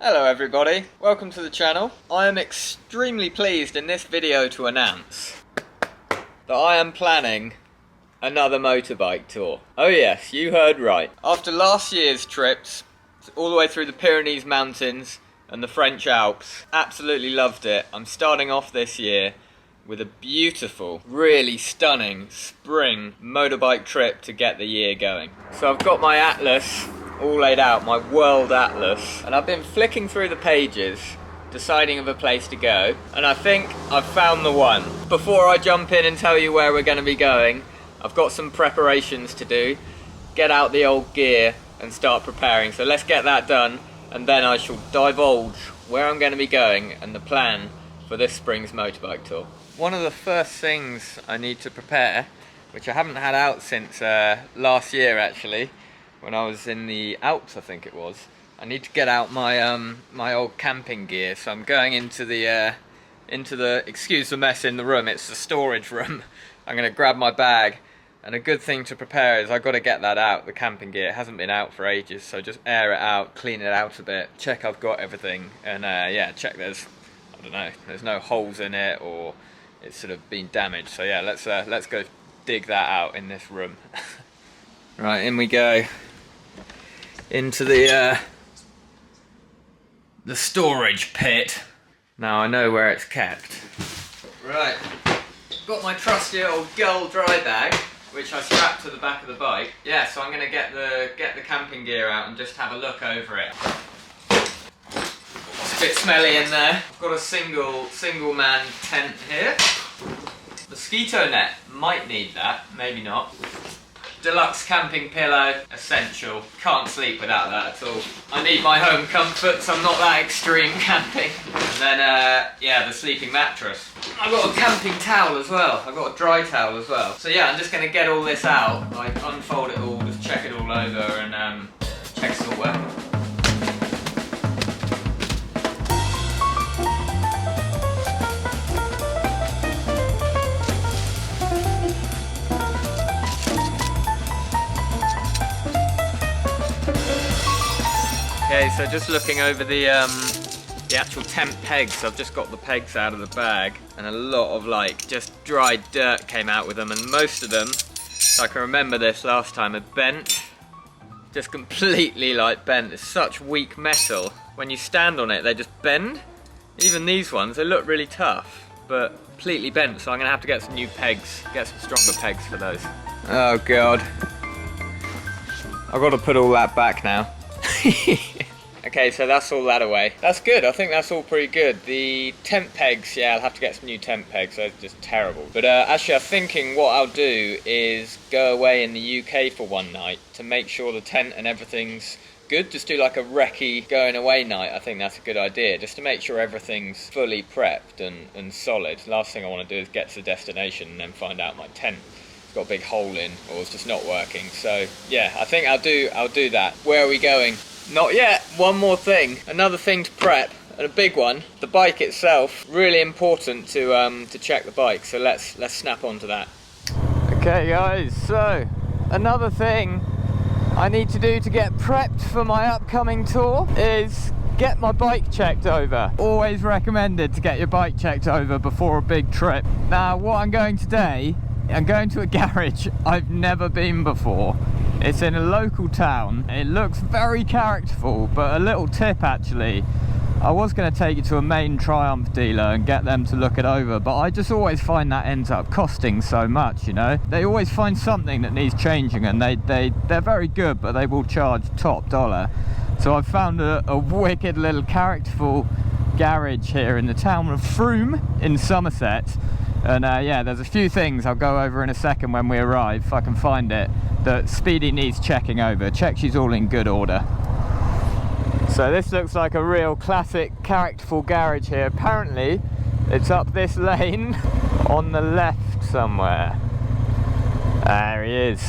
Hello everybody, welcome to the channel. I am extremely pleased in this video to announce that I am planning another motorbike tour. Oh yes, you heard right. After last year's trips, all the way through the Pyrenees Mountains and the French Alps, absolutely loved it. I'm starting off this year with a beautiful, really stunning spring motorbike trip to get the year going. So I've got my atlas all laid out, my world atlas, and I've been flicking through the pages deciding of a place to go, and I think I've found the one. Before I jump in and tell you where we're going to be going, I've got some preparations to do, get out the old gear and start preparing. So let's get that done, and then I shall divulge where I'm going to be going and the plan for this spring's motorbike tour. One of the first things I need to prepare, which I haven't had out since last year actually, when I was in the Alps I think it was, I need to get out my my old camping gear. So I'm going into the excuse the mess in the room, it's the storage room. I'm going to grab my bag, and a good thing to prepare is I've got to get that out, the camping gear. It hasn't been out for ages, so just air it out, clean it out a bit, check I've got everything, and yeah, check there's no holes in it or it's sort of been damaged. So yeah, let's go dig that out in this room. Right, in we go into the storage pit. Now I know where it's kept. Right, got my trusty old gull dry bag, which I strapped to the back of the bike. Yeah, so I'm gonna get the camping gear out and just have a look over it. It's a bit smelly in there. I've got a single man tent here. Mosquito net, might need that, maybe not. Deluxe camping pillow, essential. Can't sleep without that at all. I need my home comforts, I'm not that extreme camping. And then, yeah, the sleeping mattress. I've got a camping towel as well. I've got a dry towel as well. So yeah, I'm just going to get all this out, like unfold it all, just check it all over and check it's all working. Okay, so just looking over the actual tent pegs, I've just got the pegs out of the bag, and a lot of like just dried dirt came out with them, and most of them, I can remember this last time, are bent, just completely like bent. It's such weak metal. When you stand on it, they just bend. Even these ones, they look really tough, but completely bent, so I'm gonna have to get some new pegs, get some stronger pegs for those. Oh God. I've got to put all that back now. Okay, so that's all that away. That's good, I think that's all pretty good. The tent pegs, yeah, I'll have to get some new tent pegs, they're just terrible. But actually I'm thinking what I'll do is go away in the UK for one night to make sure the tent and everything's good. Just do like a recce going away night. I think that's a good idea, just to make sure everything's fully prepped and solid. Last thing I want to do is get to the destination and then find out my tent got a big hole in or it's just not working. So yeah, I think I'll do that. Where are we going? Not yet. One more thing, another thing to prep, and a big one. The bike itself, really important to check the bike. So let's snap onto that. Okay guys, so another thing I need to do to get prepped for my upcoming tour is get my bike checked over. Always recommended to get your bike checked over before a big trip. Now what I'm going today, I'm going to a garage I've never been before. It's in a local town. It looks very characterful, but a little tip actually. I was going to take it to a main Triumph dealer and get them to look it over, but I just always find that ends up costing so much, you know. They always find something that needs changing, and they're very good, but they will charge top dollar. So I've found a wicked little characterful garage here in the town of Frome in Somerset. And yeah, there's a few things I'll go over in a second when we arrive, if I can find it, that Speedy needs checking over. Check she's all in good order. So this looks like a real classic characterful garage here. Apparently it's up this lane on the left somewhere. There he is.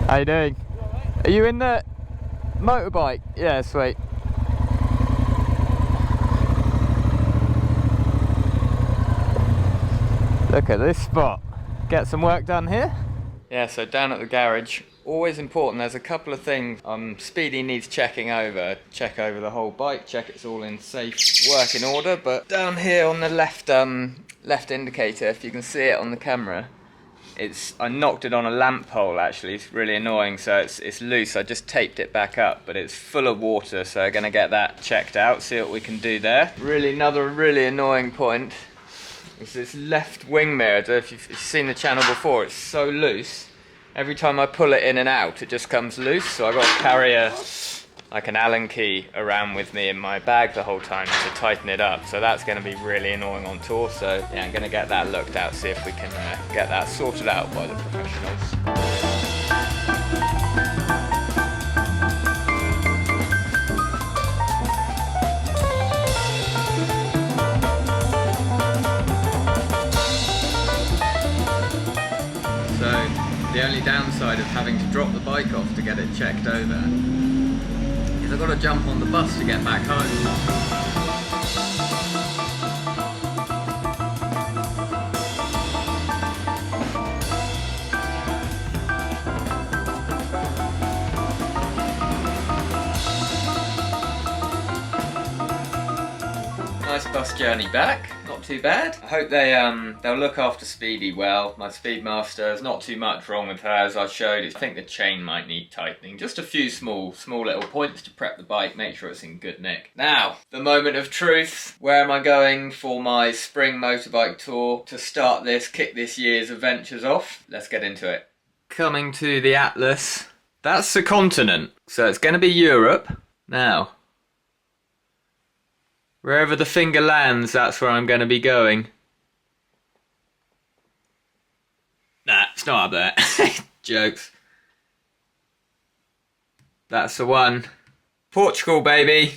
How you doing? Are you in the motorbike? Yeah, sweet. Look at this spot. Get some work done here. Yeah, so down at the garage, Always important. There's a couple of things Speedy needs checking over. Check over the whole bike, check it's all in safe working order. But down here on the left left indicator, if you can see it on the camera, I knocked it on a lamp pole actually. It's really annoying, so it's loose. I just taped it back up, but it's full of water, so I'm gonna get that checked out, see what we can do there. Another really annoying point is this left wing mirror. I don't know if you've seen the channel before, it's so loose. Every time I pull it in and out, it just comes loose, so I've got to carry like an Allen key around with me in my bag the whole time to tighten it up. So that's going to be really annoying on tour. So yeah, I'm going to get that looked at, see if we can get that sorted out by the professionals. The only downside of having to drop the bike off to get it checked over is I've got to jump on the bus to get back home. Nice bus journey back. Not too bad. I hope they'll look after Speedy well. My Speedmaster, there's not too much wrong with her as I showed. I think the chain might need tightening. Just a few small little points to prep the bike, make sure it's in good nick. Now, the moment of truth. Where am I going for my spring motorbike tour to start kick this year's adventures off? Let's get into it. Coming to the Atlas. That's the continent. So it's going to be Europe. Now, wherever the finger lands, that's where I'm going to be going. Nah, it's not up there. Jokes. That's the one. Portugal, baby.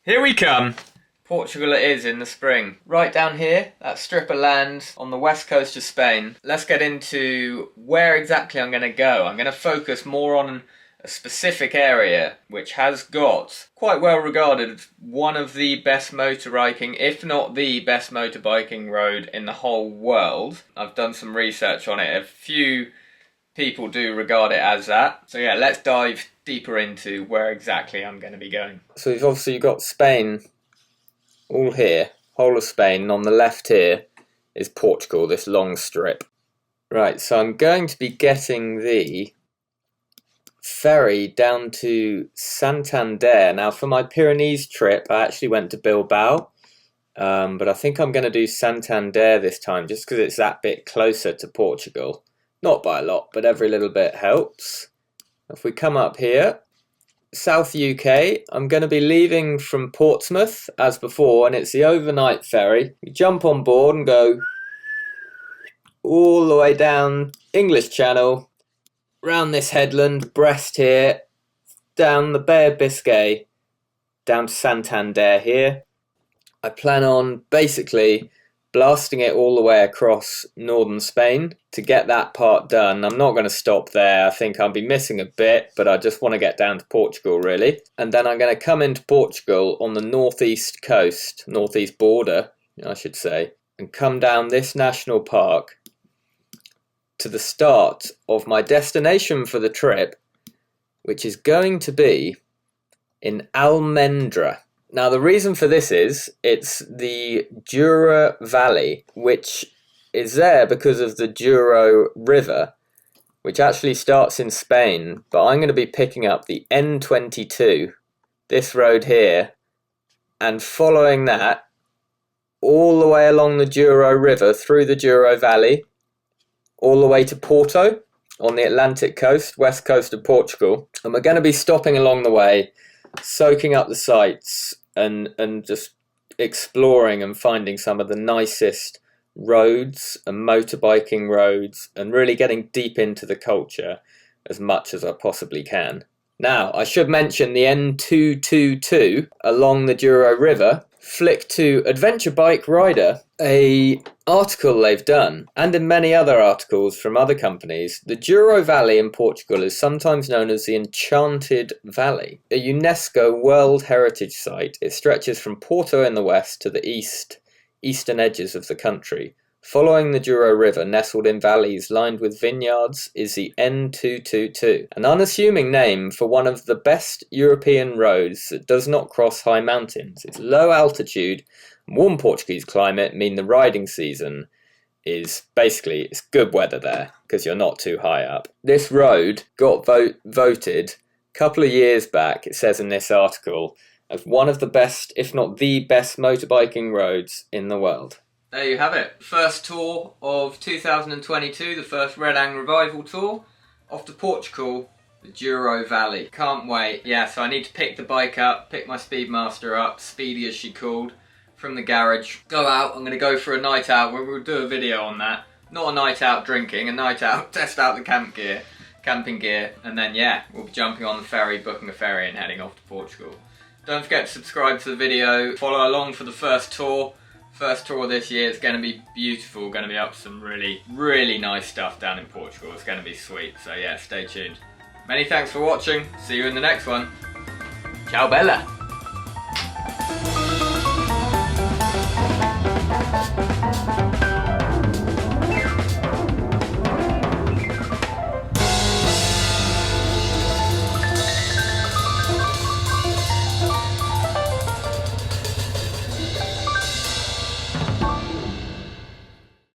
Here we come. Portugal it is in the spring. Right down here, that strip of land on the west coast of Spain. Let's get into where exactly I'm going to go. I'm going to focus more on a specific area which has got quite well regarded one of the best motorbiking, if not the best motorbiking road in the whole world. I've done some research on it. A few people do regard it as that. So yeah, let's dive deeper into where exactly I'm going to be going. So we've obviously got Spain all here, whole of Spain, and on the left here is Portugal, this long strip. Right, so I'm going to be getting the ferry down to Santander. Now for my Pyrenees trip I actually went to Bilbao, but I think I'm going to do Santander this time just because it's that bit closer to Portugal. Not by a lot, but every little bit helps. If we come up here, South UK, I'm going to be leaving from Portsmouth as before, and it's the overnight ferry. You jump on board and go all the way down English Channel, round this headland, Brest here, down the Bay of Biscay, down to Santander here. I plan on basically blasting it all the way across northern Spain to get that part done. I'm not going to stop there. I think I'll be missing a bit, but I just want to get down to Portugal really. And then I'm going to come into Portugal on the northeast coast, northeast border, I should say, and come down this national park to the start of my destination for the trip, which is going to be in Almendra. Now the reason for this is, it's the Douro Valley, which is there because of the Douro River, which actually starts in Spain, but I'm going to be picking up the N22, this road here, and following that all the way along the Douro River, through the Douro Valley, all the way to Porto on the Atlantic coast, west coast of Portugal. And we're going to be stopping along the way, soaking up the sights and just exploring and finding some of the nicest roads and motorbiking roads and really getting deep into the culture as much as I possibly can. Now, I should mention the N222 along the Douro River. Flick to Adventure Bike Rider, a article they've done, and in many other articles from other companies. The Douro Valley in Portugal is sometimes known as the Enchanted Valley, a UNESCO World Heritage Site. It stretches from Porto in the west to the eastern edges of the country, Following the Douro River, nestled in valleys lined with vineyards, is the N222, an unassuming name for one of the best European roads that does not cross high mountains. Its low altitude and warm Portuguese climate mean the riding season is basically, it's good weather there because you're not too high up. This road got voted a couple of years back, it says in this article, as one of the best, if not the best, motorbiking roads in the world. There you have it. First tour of 2022, the first Redang Revival tour, off to Portugal, the Douro Valley. Can't wait. Yeah, so I need to pick the bike up, pick my Speedmaster up, Speedy as she called, from the garage. Go out, I'm going to go for a night out, where we'll do a video on that. Not a night out drinking, a night out, test out the camping gear, and then yeah, we'll be jumping on the ferry, booking a ferry and heading off to Portugal. Don't forget to subscribe to the video, follow along for the first tour. First tour this year, it's going to be beautiful, going to be up to some really, really nice stuff down in Portugal. It's going to be sweet, so yeah, stay tuned. Many thanks for watching, see you in the next one. Ciao Bella!